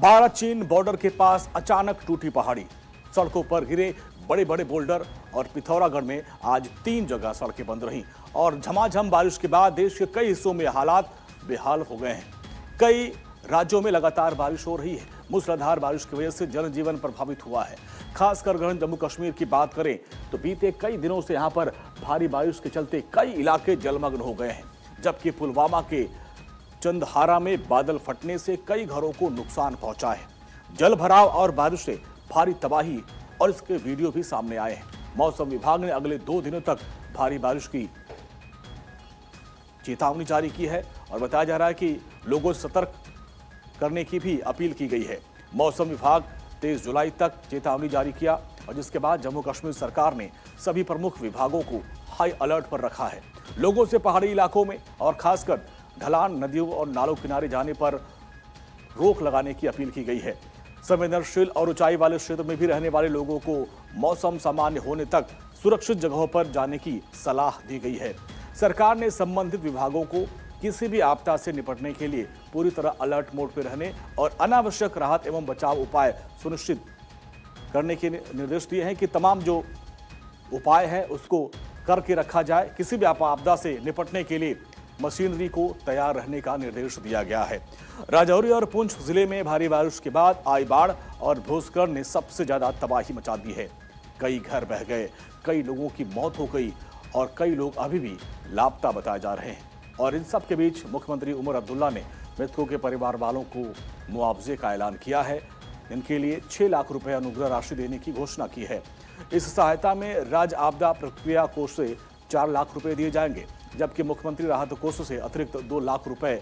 भारत चीन बॉर्डर के पास अचानक टूटी पहाड़ी, सड़कों पर गिरे बड़े बड़े बोल्डर और पिथौरागढ़ में आज 3 जगह सड़कें बंद रहीं और झमाझम बारिश के बाद देश के कई हिस्सों में हालात बेहाल हो गए हैं। कई राज्यों में लगातार बारिश हो रही है। मूसलाधार बारिश की वजह से जनजीवन प्रभावित हुआ है। खासकर अगर जम्मू कश्मीर की बात करें तो बीते कई दिनों से यहां पर भारी बारिश के चलते कई इलाके जलमग्न हो गए हैं, जबकि पुलवामा के चंदहारा में बादल फटने से कई घरों को नुकसान पहुंचा है। जल भराव और बारिश से भारी तबाही और इसके वीडियो भी सामने आए हैं। मौसम विभाग ने अगले 2 दिनों तक भारी बारिश की चेतावनी जारी की है और बताया जा रहा है कि लोगों से सतर्क करने की भी अपील की गई है। मौसम विभाग 23 जुलाई तक चेतावनी जारी किया और जिसके बाद जम्मू कश्मीर सरकार ने सभी प्रमुख विभागों को हाई अलर्ट पर रखा है। लोगों से पहाड़ी इलाकों में और खासकर ढलान, नदियों और नालों किनारे जाने पर रोक लगाने की अपील की गई है। संवेदनशील और ऊंचाई वाले क्षेत्र में भी रहने वाले लोगों को मौसम सामान्य होने तक सुरक्षित जगहों पर जाने की सलाह दी गई है। सरकार ने संबंधित विभागों को किसी भी आपदा से निपटने के लिए पूरी तरह अलर्ट मोड पर रहने और अनावश्यक राहत एवं बचाव उपाय सुनिश्चित करने के निर्देश दिए हैं कि तमाम जो उपाय है उसको करके रखा जाए। किसी भी आपदा से निपटने के लिए मशीनरी को तैयार रहने का निर्देश दिया गया है। राजौरी और पुंछ जिले में भारी बारिश के बाद आई बाढ़ और भूस्खलन ने सबसे ज्यादा तबाही मचा दी है। कई घर बह गए, कई लोगों की मौत हो गई और कई लोग अभी भी लापता बताए जा रहे हैं। और इन सब के बीच मुख्यमंत्री उमर अब्दुल्ला ने मृतकों के परिवार वालों को मुआवजे का ऐलान किया है। इनके लिए 6 लाख रुपए अनुग्रह राशि देने की घोषणा की है। इस सहायता में राज्य आपदा प्रतिक्रिया कोष से 4 लाख रुपए दिए जाएंगे, जबकि मुख्यमंत्री राहत कोष से अतिरिक्त 2 लाख रुपए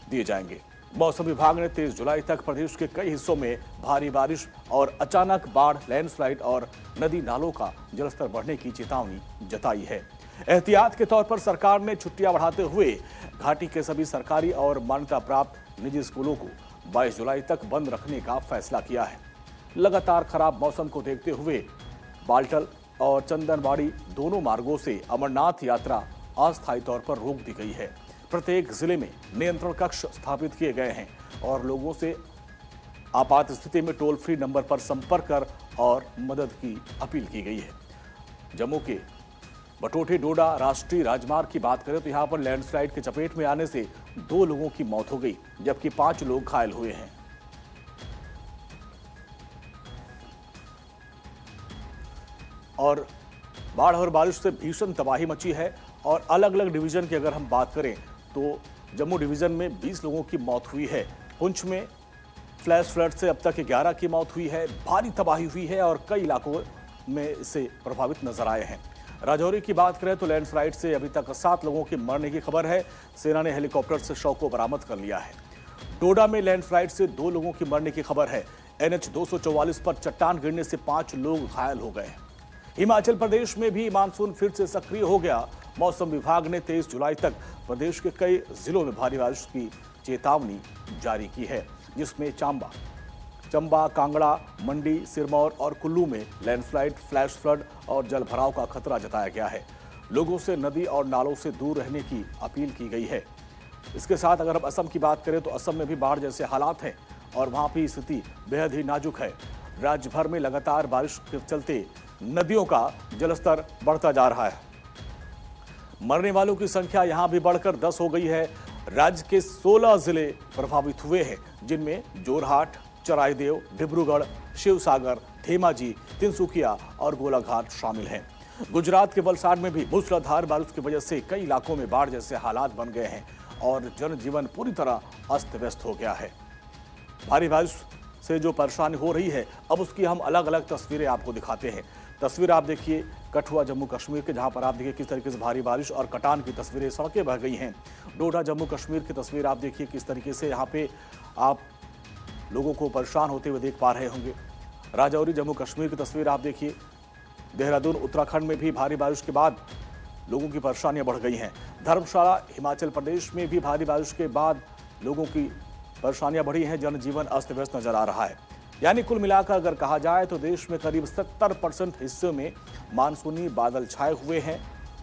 दिए जाएंगे। मौसम विभाग ने 23 जुलाई तक प्रदेश के कई हिस्सों में भारी बारिश और अचानक बाढ़, लैंडस्लाइड और नदी नालों का जलस्तर बढ़ने की चेतावनी जताई है। एहतियात के तौर पर सरकार ने छुट्टियां बढ़ाते हुए घाटी के सभी सरकारी और मान्यता प्राप्त निजी स्कूलों को 22 जुलाई तक बंद रखने का फैसला किया है। लगातार खराब मौसम को देखते हुए बाल्टल और चंदनबाड़ी दोनों मार्गों से अमरनाथ यात्रा अस्थायी तौर पर रोक दी गई है। प्रत्येक जिले में नियंत्रण कक्ष स्थापित किए गए हैं और लोगों से आपात स्थिति में टोल फ्री नंबर पर संपर्क कर और मदद की अपील की गई है। जम्मू के बटोटे डोडा राष्ट्रीय राजमार्ग की बात करें तो यहां पर लैंडस्लाइड के चपेट में आने से 2 लोगों की मौत हो गई, जबकि 5 लोग घायल हुए हैं। और बाढ़ और बारिश से भीषण तबाही मची है और अलग अलग डिवीजन की अगर हम बात करें तो जम्मू डिवीजन में 20 लोगों की मौत हुई है। पुंछ में फ्लैश फ्लड से अब तक 11 की मौत हुई है। भारी तबाही हुई है और कई इलाकों में इससे प्रभावित नजर आए हैं। राजौरी की बात करें तो लैंडस्लाइड से अभी तक 7 लोगों के मरने की खबर है। सेना ने हेलीकॉप्टर से शव को बरामद कर लिया है। डोडा में लैंडस्लाइड से 2 लोगों की मरने की खबर है। NH 244 पर चट्टान गिरने से 5 लोग घायल हो गए। हिमाचल प्रदेश में भी मानसून फिर से सक्रिय हो गया। मौसम विभाग ने 23 जुलाई तक प्रदेश के कई जिलों में भारी बारिश की चेतावनी जारी की है, जिसमें चंबा, कांगड़ा, मंडी, सिरमौर और कुल्लू में लैंडस्लाइड, फ्लैश फ्लड और जल भराव का खतरा जताया गया है। लोगों से नदी और नालों से दूर रहने की अपील की गई है। इसके साथ अगर हम असम की बात करें तो असम में भी बाढ़ जैसे हालात हैं और वहां की स्थिति बेहद ही नाजुक है। राज्य भर में लगातार बारिश के चलते नदियों का जलस्तर बढ़ता जा रहा है। मरने वालों की संख्या यहां भी बढ़कर 10 हो गई है। राज्य के 16 जिले प्रभावित हुए हैं, जिनमें जोरहाट, चराईदेव, डिब्रूगढ़, शिवसागर, धेमाजी, तिनसुकिया और गोलाघाट शामिल हैं। गुजरात के वलसाड में भी मूसलाधार बारिश की वजह से कई इलाकों में बाढ़ जैसे हालात बन गए हैं और जनजीवन पूरी तरह अस्त व्यस्त हो गया है। भारी बारिश से जो परेशानी हो रही है, अब उसकी हम अलग अलग तस्वीरें आपको दिखाते हैं। तस्वीर आप देखिए कठुआ जम्मू कश्मीर के, जहां पर आप देखिए किस तरीके से भारी बारिश और कटान की तस्वीरें, सड़कें बह गई हैं। डोडा जम्मू कश्मीर की तस्वीर आप देखिए किस तरीके से यहाँ पे आप लोगों को परेशान होते हुए देख पा रहे होंगे। राजौरी जम्मू कश्मीर की तस्वीर आप देखिए। देहरादून उत्तराखंड में भी भारी बारिश के बाद लोगों की परेशानियां बढ़ गई हैं। धर्मशाला हिमाचल प्रदेश में भी भारी बारिश के बाद लोगों की परेशानियां बढ़ी हैं। जनजीवन अस्त व्यस्त नजर आ रहा है। यानी कुल मिलाकर अगर कहा जाए तो देश में करीब 70% हिस्से में मानसूनी बादल छाए हुए हैं।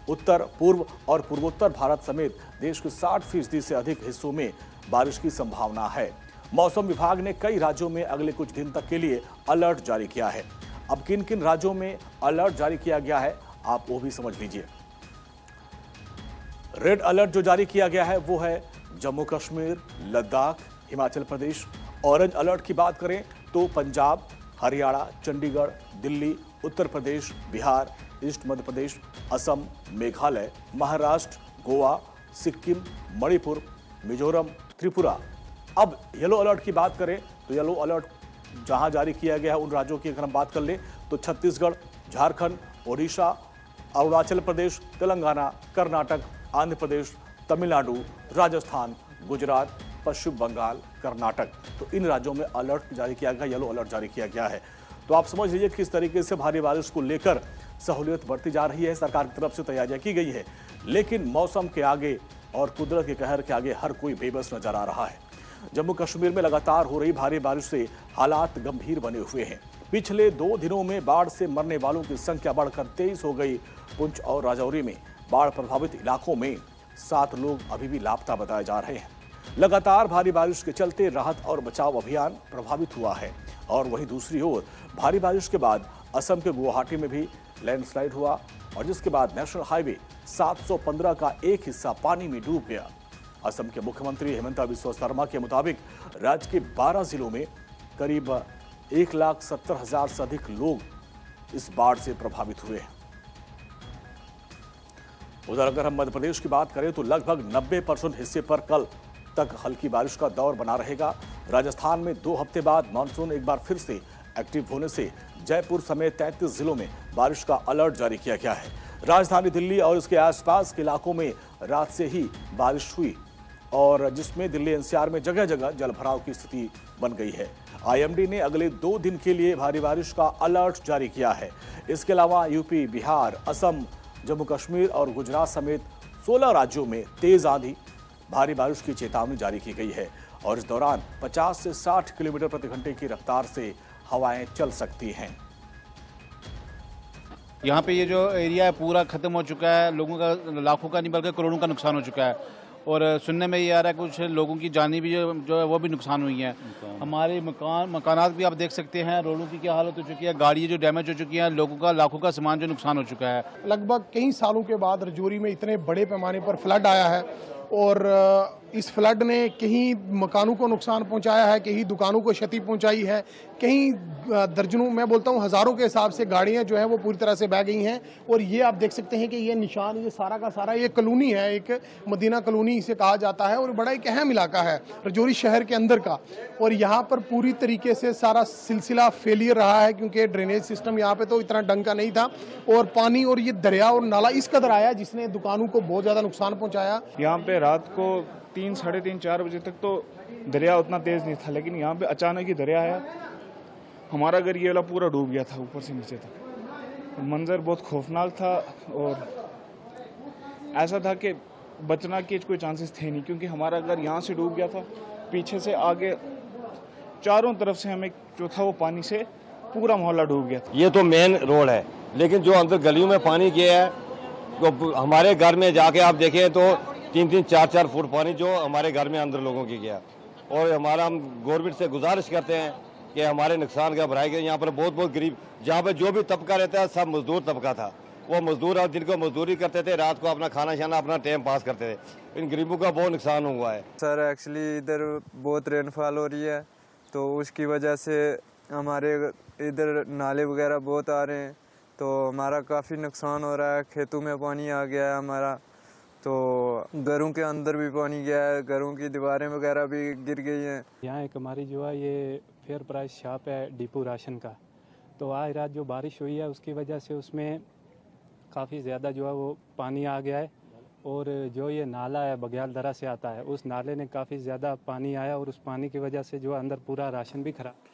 उत्तर, पूर्व और पूर्वोत्तर भारत समेत देश के 60% से अधिक हिस्सों में बारिश की संभावना है। मौसम विभाग ने कई राज्यों में अगले कुछ दिन तक के लिए अलर्ट जारी किया है। अब किन किन राज्यों में अलर्ट जारी किया गया है आप वो भी समझ लीजिए। रेड अलर्ट जो जारी किया गया है वो है जम्मू कश्मीर, लद्दाख, हिमाचल प्रदेश। ऑरेंज अलर्ट की बात करें तो पंजाब, हरियाणा, चंडीगढ़, दिल्ली, उत्तर प्रदेश, बिहार, ईस्ट मध्य प्रदेश, असम, मेघालय, महाराष्ट्र, गोवा, सिक्किम, मणिपुर, मिजोरम, त्रिपुरा। अब येलो अलर्ट की बात करें तो येलो अलर्ट जहां जारी किया गया है उन राज्यों की अगर हम बात कर लें तो छत्तीसगढ़, झारखंड, ओडिशा, अरुणाचल प्रदेश, तेलंगाना, कर्नाटक, आंध्र प्रदेश, तमिलनाडु, राजस्थान, गुजरात, पश्चिम बंगाल, कर्नाटक। तो इन राज्यों में अलर्ट जारी किया गया, येलो अलर्ट जारी किया गया है। तो आप समझ लीजिए किस तरीके से भारी बारिश को लेकर सहूलियत बढ़ती जा रही है, सरकार की तरफ से तैयारियां की गई है। लेकिन मौसम के आगे और कुदरत के कहर के आगे हर कोई बेबस नजर आ रहा है। जम्मू कश्मीर में लगातार हो रही भारी बारिश से हालात गंभीर बने हुए हैं। पिछले 2 दिनों में बाढ़ से मरने वालों की संख्या बढ़कर 23 हो गई। पुंछ और राजौरी में बाढ़ प्रभावित इलाकों में 7 लोग अभी भी लापता बताए जा रहे हैं। लगातार भारी बारिश के चलते राहत और बचाव अभियान प्रभावित हुआ है। और वहीं दूसरी ओर भारी बारिश के बाद असम के गुवाहाटी में भी लैंडस्लाइड हुआ और जिसके बाद नेशनल हाईवे 715 का एक हिस्सा पानी में डूब गया। असम के मुख्यमंत्री हेमंता बिस्वा शर्मा के मुताबिक राज्य के 12 जिलों में करीब 1,70,000 से अधिक लोग इस बाढ़ से प्रभावित हुए हैं। उधर अगर हम मध्य प्रदेश की बात करें तो लगभग 90% हिस्से पर कल तक हल्की बारिश का दौर बना रहेगा। राजस्थान में 2 हफ्ते बाद मानसून एक बार फिर से एक्टिव होने से जयपुर समेत 33 जिलों में बारिश का अलर्ट जारी किया गया है। राजधानी दिल्ली और इसके आसपास के इलाकों में रात से ही बारिश हुई और जिसमें दिल्ली एनसीआर में जगह जगह जलभराव की स्थिति बन गई है। आईएमडी ने अगले 2 दिन के लिए भारी बारिश का अलर्ट जारी किया है। इसके अलावा यूपी, बिहार, असम, जम्मू कश्मीर और गुजरात समेत 16 राज्यों में तेज आंधी, भारी बारिश की चेतावनी जारी की गई है और इस दौरान 50 से 60 किलोमीटर प्रति घंटे की रफ्तार से हवाएं चल सकती हैं। यहाँ पे ये जो एरिया है पूरा खत्म हो चुका है, लोगों का लाखों का नहीं बल्कि करोड़ों का नुकसान हो चुका है और सुनने में ये आ रहा है कुछ लोगों की जानी भी जो है वो भी नुकसान हुई है। हमारे मकानात भी आप देख सकते हैं, रोडों की क्या हालत हो चुकी है, गाड़ियाँ जो डैमेज हो चुकी हैं, लोगों का लाखों का सामान जो नुकसान हो चुका है। लगभग कई सालों के बाद रजौरी में इतने बड़े पैमाने पर फ्लड आया है और इस फ्लड ने कहीं मकानों को नुकसान पहुंचाया है, कहीं दुकानों को क्षति पहुंचाई है, कहीं दर्जनों, मैं बोलता हूं हजारों के हिसाब से गाड़ियां जो है वो पूरी तरह से बह गई हैं। और ये आप देख सकते हैं कि ये निशान, ये सारा का सारा ये कॉलोनी है, एक मदीना कॉलोनी इसे कहा जाता है और बड़ा एक अहम इलाका है रजौरी शहर के अंदर का। और यहाँ पर पूरी तरीके से सारा सिलसिला फेलियर रहा है क्योंकि ड्रेनेज सिस्टम यहाँ पे तो इतना ढंग का नहीं था और पानी और ये दरिया और नाला इस कदर आया जिसने दुकानों को बहुत ज़्यादा नुकसान पहुँचाया। यहाँ पे रात को 3, साढ़े 3, 4 बजे तक तो दरिया उतना तेज नहीं था, लेकिन यहाँ पे अचानक ही दरिया आया, हमारा घर ये वाला पूरा डूब गया था ऊपर से नीचे तक। मंजर बहुत खौफनाक था और ऐसा था कि बचना के कोई चांसेस थे नहीं क्योंकि हमारा घर यहाँ से डूब गया था, पीछे से आगे चारों तरफ से हमें जो था वो पानी से पूरा मोहल्ला डूब गया था। ये तो मेन रोड है, लेकिन जो अंदर गलियों में पानी गया है तो हमारे घर में जाके आप देखें तो 3-3, 4-4 फुट पानी जो हमारे घर में अंदर लोगों की गया। और हमारा हम गवर्नमेंट से गुजारिश करते हैं कि हमारे नुकसान का भराई के। यहाँ पर बहुत गरीब, जहाँ पर जो भी तबका रहता है सब मजदूर तबका था, वो मजदूर और जिनको मजदूरी करते थे, रात को अपना खाना शाना अपना टाइम पास करते थे। इन गरीबों का बहुत नुकसान हुआ है। सर एक्चुअली इधर बहुत रेनफॉल हो रही है तो उसकी वजह से हमारे इधर नाले वगैरह बहुत आ रहे हैं तो हमारा काफ़ी नुकसान हो रहा है। खेतों में पानी आ गया है हमारा, तो घरों के अंदर भी पानी गया है, घरों की दीवारें वगैरह भी गिर गई हैं। यहाँ एक हमारी जो है ये फेयर प्राइस शॉप है डिपो राशन का, तो आज रात जो बारिश हुई है उसकी वजह से उसमें काफ़ी ज़्यादा जो है वो पानी आ गया है और जो ये नाला है बग्याल दरा से आता है उस नाले ने काफ़ी ज़्यादा पानी आया और उस पानी की वजह से जो अंदर पूरा राशन भी खराब